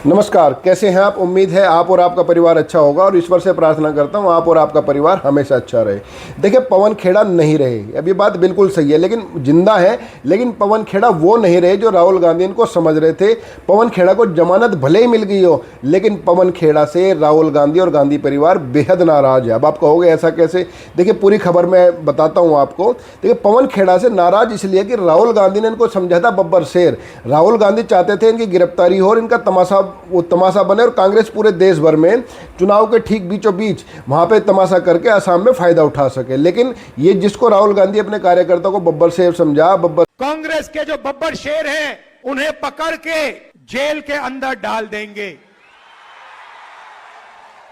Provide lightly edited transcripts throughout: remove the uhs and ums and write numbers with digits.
नमस्कार, कैसे हैं आप। उम्मीद है आप और आपका परिवार अच्छा होगा और ईश्वर से प्रार्थना करता हूं आप और आपका परिवार हमेशा अच्छा रहे। देखिए, पवन खेड़ा नहीं रहे, अब ये बात बिल्कुल सही है, लेकिन जिंदा है। लेकिन पवन खेड़ा वो नहीं रहे जो राहुल गांधी इनको समझ रहे थे। पवन खेड़ा को जमानत भले ही मिल गई हो, लेकिन पवन खेड़ा से राहुल गांधी और गांधी परिवार बेहद नाराज है। अब आप कहोगे ऐसा कैसे। देखिए, पूरी खबर मैं बताता हूँ आपको। देखिए, पवन खेड़ा से नाराज इसलिए कि राहुल गांधी ने इनको समझा था बब्बर शेर। राहुल गांधी चाहते थे इनकी गिरफ्तारी हो और इनका तमाशा बने और कांग्रेस पूरे देश भर में चुनाव के ठीक बीचों बीच वहां पे तमाशा करके असम में फायदा उठा सके। लेकिन ये जिसको राहुल गांधी अपने कार्यकर्ताओं को बब्बर शेर समझा, बब्बर कांग्रेस के जो बब्बर शेर हैं उन्हें पकड़ के जेल के अंदर डाल देंगे।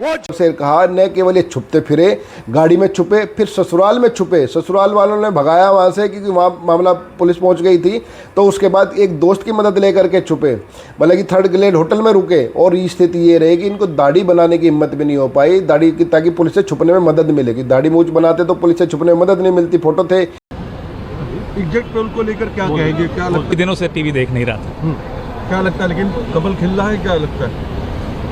वो शेर कहा, न केवल ये छुपते फिरे, गाड़ी में छुपे, फिर ससुराल में छुपे। ससुराल वालों ने भगाया वहां से क्योंकि वहां मामला पुलिस पहुंच गई थी। तो उसके बाद एक दोस्त की मदद लेकर के छुपे, मतलब कि थर्ड ग्रेड होटल में रुके। और स्थिति ये रही कि इनको दाढ़ी बनाने की हिम्मत भी नहीं हो पाई, दाढ़ी की, ताकि पुलिस से छुपने में मदद मिलेगी। दाढ़ी मूछ बनाते तो पुलिस से छुपने में मदद नहीं मिलती। फोटो थे। एग्जैक्ट पोल को लेकर क्या कहेंगे, क्या लगता है? दिनों से टीवी देख नहीं रहा था। क्या लगता है, लेकिन कमल खिल रहा है, क्या लगता है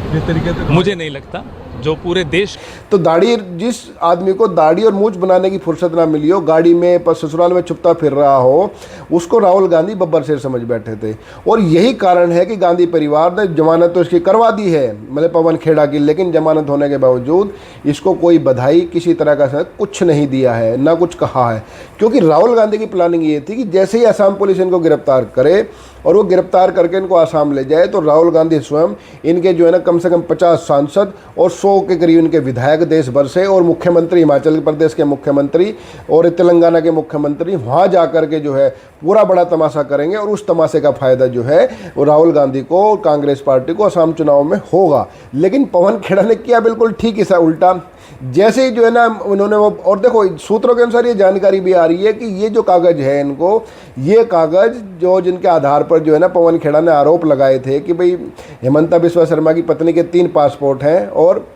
जिस तरीके से? मुझे नहीं लगता, जो पूरे देश तो दाढ़ी, जिस आदमी को दाढ़ी और मूछ बनाने की फुर्सत ना मिली हो, गाड़ी में पर ससुराल में छुपता फिर रहा हो, उसको राहुल गांधी बब्बर शेर समझ बैठे थे। और यही कारण है कि गांधी परिवार ने जमानत तो इसकी करवा दी है, मतलब पवन खेड़ा की, लेकिन जमानत होने के बावजूद इसको कोई बधाई, किसी तरह का कुछ नहीं दिया है, ना कुछ कहा है। क्योंकि राहुल गांधी की प्लानिंग ये थी कि जैसे ही असम पुलिस इनको गिरफ्तार करे और वो गिरफ्तार करके इनको आसाम ले जाए, तो राहुल गांधी स्वयं इनके जो है ना कम से कम 50 सांसद और 100 के करीब इनके विधायक देश भर से और मुख्यमंत्री, हिमाचल प्रदेश के मुख्यमंत्री और तेलंगाना के मुख्यमंत्री वहाँ जा कर के जो है पूरा बड़ा तमाशा करेंगे। और उस तमाशे का फायदा जो है वो राहुल गांधी को और कांग्रेस पार्टी को असम चुनाव में होगा। लेकिन पवन खेड़ा ने किया बिल्कुल ठीक ऐसा उल्टा। जैसे ही जो है ना उन्होंने वो, और देखो सूत्रों के अनुसार ये जानकारी भी आ रही है कि ये जो कागज़ है इनको, ये कागज़ जो जिनके आधार पर जो है ना पवन खेड़ा ने आरोप लगाए थे कि भाई हेमंता बिस्वा शर्मा की पत्नी के 3 पासपोर्ट हैं और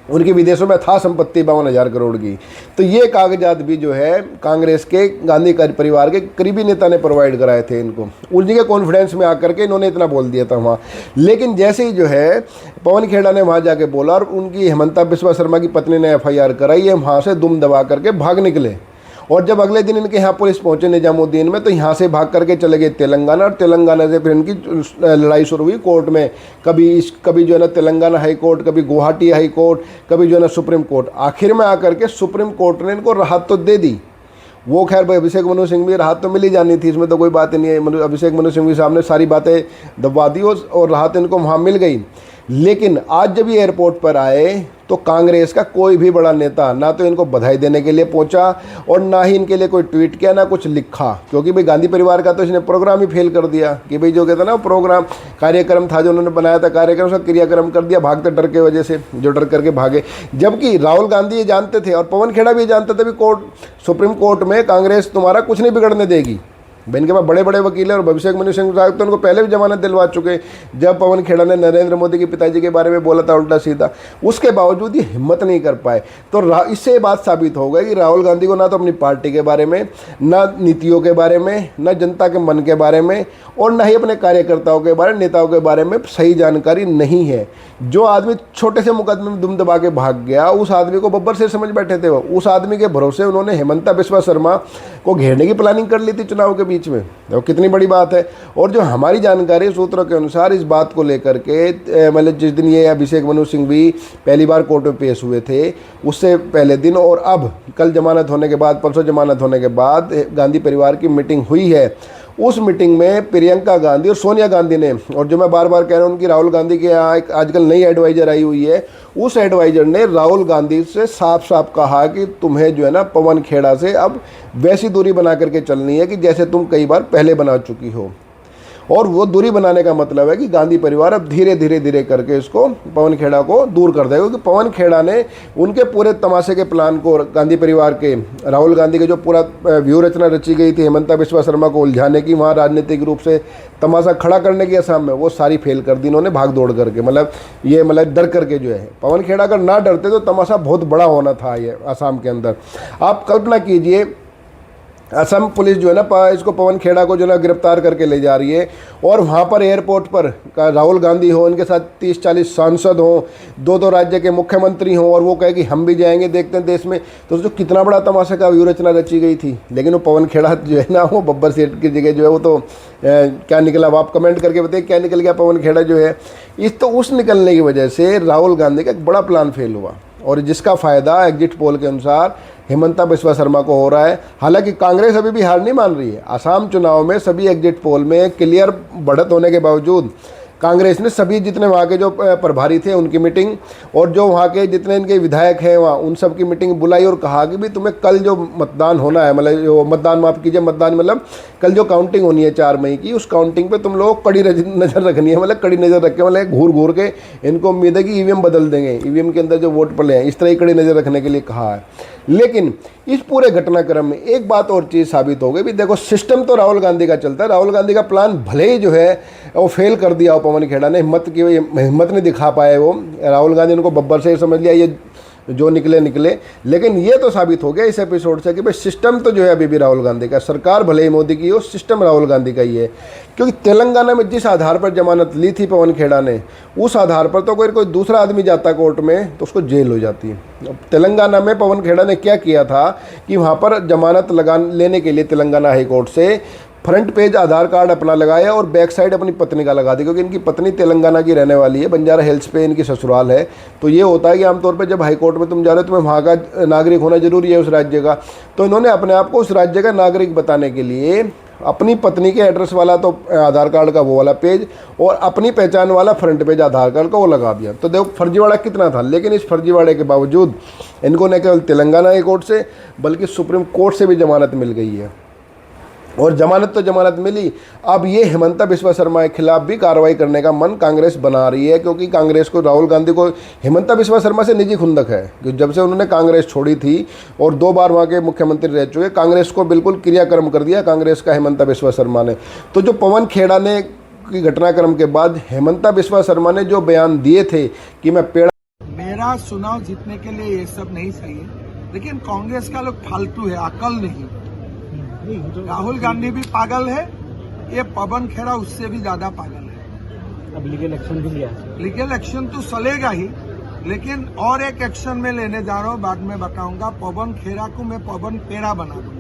उनकी विदेशों में था संपत्ति 52,000 करोड़ की। तो ये कागजात भी जो है कांग्रेस के गांधी परिवार के करीबी नेता ने प्रोवाइड कराए थे इनको। उन्हीं के कॉन्फिडेंस में आकर के इन्होंने इतना बोल दिया था वहाँ। लेकिन जैसे ही जो है पवन खेड़ा ने वहाँ जाके बोला और उनकी हेमंता बिस्वा शर्मा की पत्नी ने FIR कराई, है वहाँ से दुम दबा करके भाग निकले। और जब अगले दिन इनके यहाँ पुलिस पहुंचे निजामुद्दीन में, तो यहाँ से भाग करके चले गए तेलंगाना, और तेलंगाना से फिर इनकी लड़ाई शुरू हुई कोर्ट में। कभी जो है ना तेलंगाना हाई कोर्ट, कभी गुवाहाटी हाई कोर्ट, कभी जो है ना सुप्रीम कोर्ट। आखिर में आकर के सुप्रीम कोर्ट ने इनको राहत तो दे दी। वो खैर भाई अभिषेक मनु सिंघवी, राहत तो मिल ही जानी थी, इसमें तो कोई बात नहीं है। अभिषेक मनु सिंघवी साहब ने सारी बातें दबा दी और राहत इनको वहाँ मिल गई। लेकिन आज जब ये एयरपोर्ट पर आए तो कांग्रेस का कोई भी बड़ा नेता ना तो इनको बधाई देने के लिए पहुंचा और ना ही इनके लिए कोई ट्वीट किया, ना कुछ लिखा। क्योंकि भाई गांधी परिवार का तो इसने प्रोग्राम ही फेल कर दिया कि भाई जो कहता ना प्रोग्राम, कार्यक्रम था जो उन्होंने बनाया था, कार्यक्रम उसका क्रियाक्रम कर दिया, भागते डर के वजह से, जो डर करके भागे। जबकि राहुल गांधी ये जानते थे और पवन खेड़ा भी जानते थे भी सुप्रीम कोर्ट में कांग्रेस तुम्हारा कुछ नहीं बिगड़ने देगी। इनके पास बड़े बड़े वकील हैं और अभिषेक मनु सिंह साहब तो उनको पहले भी जमानत दिलवा चुके। जब पवन खेड़ा ने नरेंद्र मोदी के पिताजी के बारे में बोला था उल्टा सीधा, उसके बावजूद ये हिम्मत नहीं कर पाए। तो इससे बात साबित हो गई कि राहुल गांधी को ना तो अपनी पार्टी के बारे में, ना नीतियों के बारे में, ना जनता के मन के बारे में, और ना ही अपने कार्यकर्ताओं के बारे, नेताओं के बारे में सही जानकारी नहीं है। जो आदमी छोटे से मुकदमे में दुम दबा के भाग गया, उस आदमी को बब्बर शेर समझ बैठे थे। वो उस आदमी के भरोसे उन्होंने हेमंता बिस्वा शर्मा को घेरने की प्लानिंग कर ली थी चुनाव के बीच में। तो कितनी बड़ी बात है। और जो हमारी जानकारी सूत्रों के अनुसार इस बात को लेकर के, मतलब जिस दिन ये अभिषेक मनु सिंघवी पहली बार कोर्ट में पेश हुए थे, उससे पहले दिन और अब कल जमानत होने के बाद, परसों जमानत होने के बाद गांधी परिवार की मीटिंग हुई है। उस मीटिंग में प्रियंका गांधी और सोनिया गांधी ने, और जो मैं बार बार कह रहा हूँ उनकी राहुल गांधी के यहाँ एक आजकल नई एडवाइजर आई हुई है, उस एडवाइजर ने राहुल गांधी से साफ साफ कहा कि तुम्हें जो है ना पवन खेड़ा से अब वैसी दूरी बना करके चलनी है कि जैसे तुम कई बार पहले बना चुकी हो। और वो दूरी बनाने का मतलब है कि गांधी परिवार अब धीरे धीरे करके इसको, पवन खेड़ा को दूर कर देगा। क्योंकि पवन खेड़ा ने उनके पूरे तमाशे के प्लान को, गांधी परिवार के, राहुल गांधी के जो पूरा व्यूह रचना रची गई थी हेमंता बिस्वा शर्मा को उलझाने की, वहाँ राजनीतिक रूप से तमाशा खड़ा करने की असम में, वो सारी फेल कर दी इन्होंने भाग दौड़ करके। मतलब डर करके जो है, पवन खेड़ा अगर ना डरते तो तमाशा बहुत बड़ा होना था ये असम के अंदर। आप कल्पना कीजिए असम पुलिस जो है ना इसको पवन खेड़ा को जो है ना गिरफ्तार करके ले जा रही है, और वहाँ पर एयरपोर्ट पर राहुल गांधी हो, उनके साथ 30-40 सांसद हों, दो राज्य के मुख्यमंत्री हों, और वो कहे कि हम भी जाएंगे देखते हैं देश में। तो जो कितना बड़ा तमाशा का व्यूह रचना रची गई थी। लेकिन वो पवन खेड़ा जो है ना, वो बब्बर सेठ की जगह जो है वो तो क्या निकला, आप कमेंट करके बताइए क्या निकल गया पवन खेड़ा जो है। उस निकलने की वजह से राहुल गांधी का एक बड़ा प्लान फेल हुआ, और जिसका फ़ायदा एग्जिट पोल के अनुसार हिमंता बिस्वा शर्मा को हो रहा है। हालांकि कांग्रेस अभी भी हार नहीं मान रही है। आसाम चुनाव में सभी एग्जिट पोल में क्लियर बढ़त होने के बावजूद कांग्रेस ने सभी जितने वहाँ के जो प्रभारी थे उनकी मीटिंग, और जो वहाँ के जितने इनके विधायक हैं वहाँ उन सब की मीटिंग बुलाई, और कहा कि भी तुम्हें कल जो मतदान होना है, मतलब जो मतदान, माफ़ कीजिए मतदान मतलब कल जो काउंटिंग होनी है 4 मई की, उस काउंटिंग पे तुम लोगों को कड़ी नज़र रखनी है। मतलब कड़ी नज़र रख के, मतलब घूर घूर के इनको उम्मीद है कि ईवीएम बदल देंगे, ईवीएम के अंदर जो वोट पड़े हैं, इस तरह की कड़ी नज़र रखने के लिए कहा है। लेकिन इस पूरे घटनाक्रम में एक बात और चीज़ साबित हो गई भी, देखो सिस्टम तो राहुल गांधी का चलता है। राहुल गांधी का प्लान भले ही जो है वो फेल कर दिया हो पवन खेड़ा ने, हिम्मत नहीं दिखा पाए वो, राहुल गांधी उनको बब्बर से समझ लिया, ये जो निकले। लेकिन ये तो साबित हो गया इस एपिसोड से कि भाई सिस्टम तो जो है अभी भी राहुल गांधी का, सरकार भले ही मोदी की हो, सिस्टम राहुल गांधी का ही है। क्योंकि तेलंगाना में जिस आधार पर जमानत ली थी पवन खेड़ा ने, उस आधार पर तो कोई दूसरा आदमी जाता कोर्ट में तो उसको जेल हो जाती है। अब तेलंगाना में पवन खेड़ा ने क्या किया था कि वहाँ पर जमानत लेने के लिए तेलंगाना हाई कोर्ट से फ्रंट पेज आधार कार्ड अपना लगाया और बैक साइड अपनी पत्नी का लगा दी, क्योंकि इनकी पत्नी तेलंगाना की रहने वाली है, बंजारा हिल्स पे इनकी ससुराल है। तो ये होता है कि आमतौर पे जब हाई कोर्ट में तुम जा रहे हो तुम्हें वहाँ का नागरिक होना जरूरी है उस राज्य का। तो इन्होंने अपने आप को उस राज्य का नागरिक बताने के लिए अपनी पत्नी के एड्रेस वाला तो आधार कार्ड का वो वाला पेज और अपनी पहचान वाला फ्रंट पेज आधार कार्ड का वो लगा दिया। तो देखो फर्जीवाड़ा कितना था। लेकिन इस फर्जीवाड़े के बावजूद इनको न केवल तेलंगाना हाई कोर्ट से बल्कि सुप्रीम कोर्ट से भी जमानत मिल गई है, और जमानत तो जमानत मिली। अब ये हिमंता बिस्वा शर्मा के खिलाफ भी कार्रवाई करने का मन कांग्रेस बना रही है, क्योंकि कांग्रेस को राहुल गांधी को हिमंता बिस्वा शर्मा से निजी खुंदक है कि जब से उन्होंने कांग्रेस छोड़ी थी और 2 बार वहाँ के मुख्यमंत्री रह चुके, कांग्रेस को बिल्कुल क्रियाक्रम कर दिया कांग्रेस का हिमंता बिस्वा शर्मा ने। तो जो पवन खेड़ा ने की घटनाक्रम के बाद हिमंता बिस्वा शर्मा ने जो बयान दिए थे कि मैं मेरा चुनाव जीतने के लिए ये सब नहीं सही है, लेकिन कांग्रेस का लोग फालतू है, अकल नहीं। राहुल गांधी भी पागल है, ये पवन खेड़ा उससे भी ज्यादा पागल है। अब लीगल एक्शन भी लिया, लीगल एक्शन तो चलेगा ही, लेकिन और एक एक्शन में लेने जा रहा हूँ, बाद में बताऊंगा। पवन खेड़ा को मैं पवन पेड़ा बना दूंगा,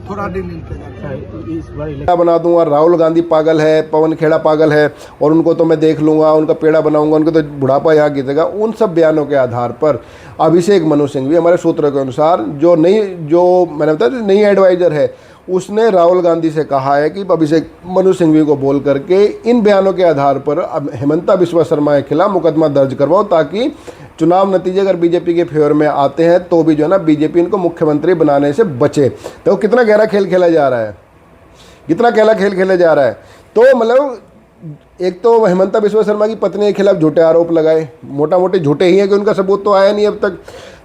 थोड़ा दिन इंतजार बना दूंगा। राहुल गांधी पागल है, पवन खेड़ा पागल है, और उनको तो मैं देख लूंगा, उनका पेड़ा बनाऊंगा, उनको तो बुढ़ापा यहाँ गिरेगा। उन सब बयानों के आधार पर अभिषेक मनु सिंघवी हमारे सूत्रों के अनुसार जो मैंने बताया नई एडवाइजर है, उसने राहुल गांधी से कहा है कि अभिषेक मनु सिंघवी को बोल करके इन बयानों के आधार पर अब हिमंता बिस्वा शर्मा के खिलाफ मुकदमा दर्ज करवाओ, ताकि चुनाव नतीजे अगर बीजेपी के फेवर में आते हैं तो भी जो है ना बीजेपी इनको मुख्यमंत्री बनाने से बचे। तो कितना गहरा खेल खेला जा रहा है, कितना गहरा खेल खेला जा रहा है। तो मतलब एक तो हिमंता बिस्वा शर्मा की पत्नी के खिलाफ झूठे आरोप लगाए, मोटा मोटे झूठे ही हैं कि उनका सबूत तो आया नहीं अब तक,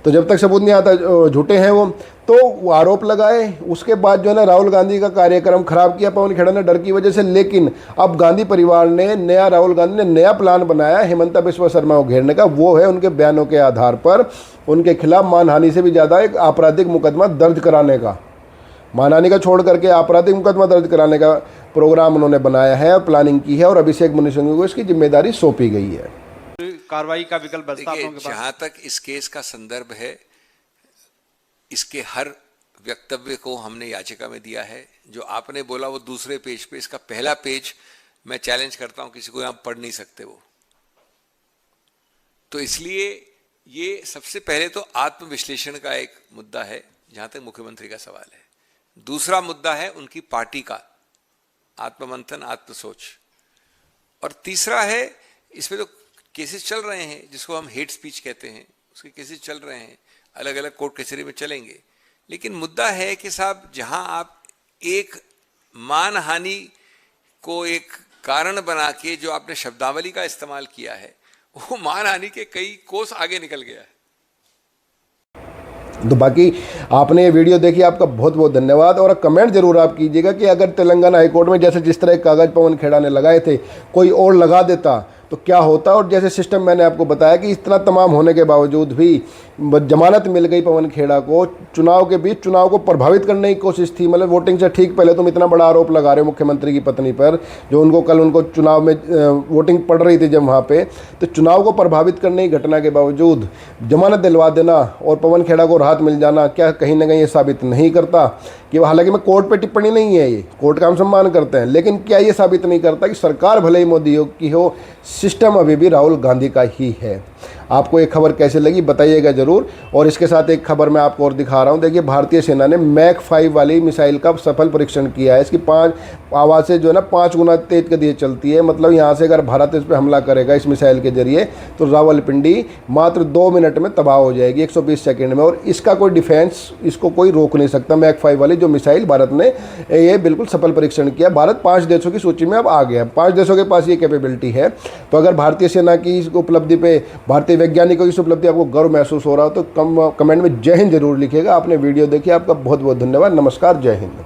तो जब तक सबूत नहीं आता झूठे हैं वो, तो आरोप लगाए। उसके बाद जो है ना राहुल गांधी का कार्यक्रम खराब किया पवन खेड़ा ने डर की वजह से। लेकिन अब गांधी परिवार ने राहुल गांधी ने नया प्लान बनाया हिमंता बिस्वा शर्मा को घेरने का, वो है उनके बयानों के आधार पर उनके खिलाफ मानहानि से भी ज़्यादा एक आपराधिक मुकदमा दर्ज कराने का, मानहानि का छोड़ करके आपराधिक मुकदमा दर्ज कराने का प्रोग्राम उन्होंने बनाया है और प्लानिंग की है, और अभिषेक मनु सिंघवी को इसकी जिम्मेदारी सौंपी गई है। कार्रवाई का विकल्प बचता है जहां तक इस केस का संदर्भ है, इसके हर वक्तव्य को हमने याचिका में दिया है। जो आपने बोला वो दूसरे पेज पे, इसका पहला पेज मैं चैलेंज करता हूं, किसी को यहां पढ़ नहीं सकते वो। तो इसलिए ये सबसे पहले तो आत्मविश्लेषण का एक मुद्दा है जहां तक मुख्यमंत्री का सवाल है। दूसरा मुद्दा है उनकी पार्टी का आत्ममंथन, आत्मसोच। और तीसरा है इसमें तो केसेस चल रहे हैं जिसको हम हेट स्पीच कहते हैं, उसके केसेस चल रहे हैं, अलग अलग कोर्ट कचहरी में चलेंगे। लेकिन मुद्दा है कि साहब जहां आप एक मानहानि को एक कारण बना के जो आपने शब्दावली का इस्तेमाल किया है, वो मानहानि के कई कोस आगे निकल गया है। तो बाकी आपने ये वीडियो देखी, आपका बहुत बहुत धन्यवाद। और कमेंट जरूर आप कीजिएगा कि अगर तेलंगाना हाईकोर्ट में जैसे जिस तरह कागज़ पवन खेड़ा ने लगाए थे कोई और लगा देता तो क्या होता। और जैसे सिस्टम मैंने आपको बताया कि इतना तमाम होने के बावजूद भी जमानत मिल गई पवन खेड़ा को, चुनाव के बीच चुनाव को प्रभावित करने की कोशिश थी, मतलब वोटिंग से ठीक पहले तुम इतना बड़ा आरोप लगा रहे हो मुख्यमंत्री की पत्नी पर, जो उनको कल उनको चुनाव में वोटिंग पड़ रही थी जब वहाँ पे, तो चुनाव को प्रभावित करने की घटना के बावजूद जमानत दिलवा देना और पवन खेड़ा को राहत मिल जाना क्या कहीं ना कहीं ये साबित नहीं करता कि, हालांकि मैं कोर्ट पे टिप्पणी नहीं है, ये कोर्ट का हम सम्मान करते हैं, लेकिन क्या ये साबित नहीं करता कि सरकार भले ही मोदी की हो, सिस्टम अभी भी राहुल गांधी का ही है। आपको ये खबर कैसे लगी बताइएगा ज़रूर। और इसके साथ एक खबर मैं आपको और दिखा रहा हूँ। देखिए, भारतीय सेना ने मैक 5 वाली मिसाइल का सफल परीक्षण किया है। इसकी 5 आवाज़ें जो है ना 5 गुना तेज गति चलती है। मतलब यहाँ से अगर भारत इस पर हमला करेगा इस मिसाइल के जरिए तो रावलपिंडी मात्र 2 मिनट में तबाह हो जाएगी, 120 सेकेंड में, और इसका कोई डिफेंस इसको कोई रोक नहीं सकता। मैक 5 वाली जो मिसाइल भारत ने ये बिल्कुल सफल परीक्षण किया। भारत 5 देशों की सूची में अब आ गया, 5 देशों के पास ये कैपेबिलिटी है। तो अगर भारतीय सेना की इस उपलब्धि पे, भारतीय वैज्ञानिकों की इस उपलब्धि आपको गर्व महसूस हो रहा हो तो कमेंट में जय हिंद जरूर लिखिएगा। आपने वीडियो देखी, आपका बहुत बहुत धन्यवाद। नमस्कार, जय हिंद।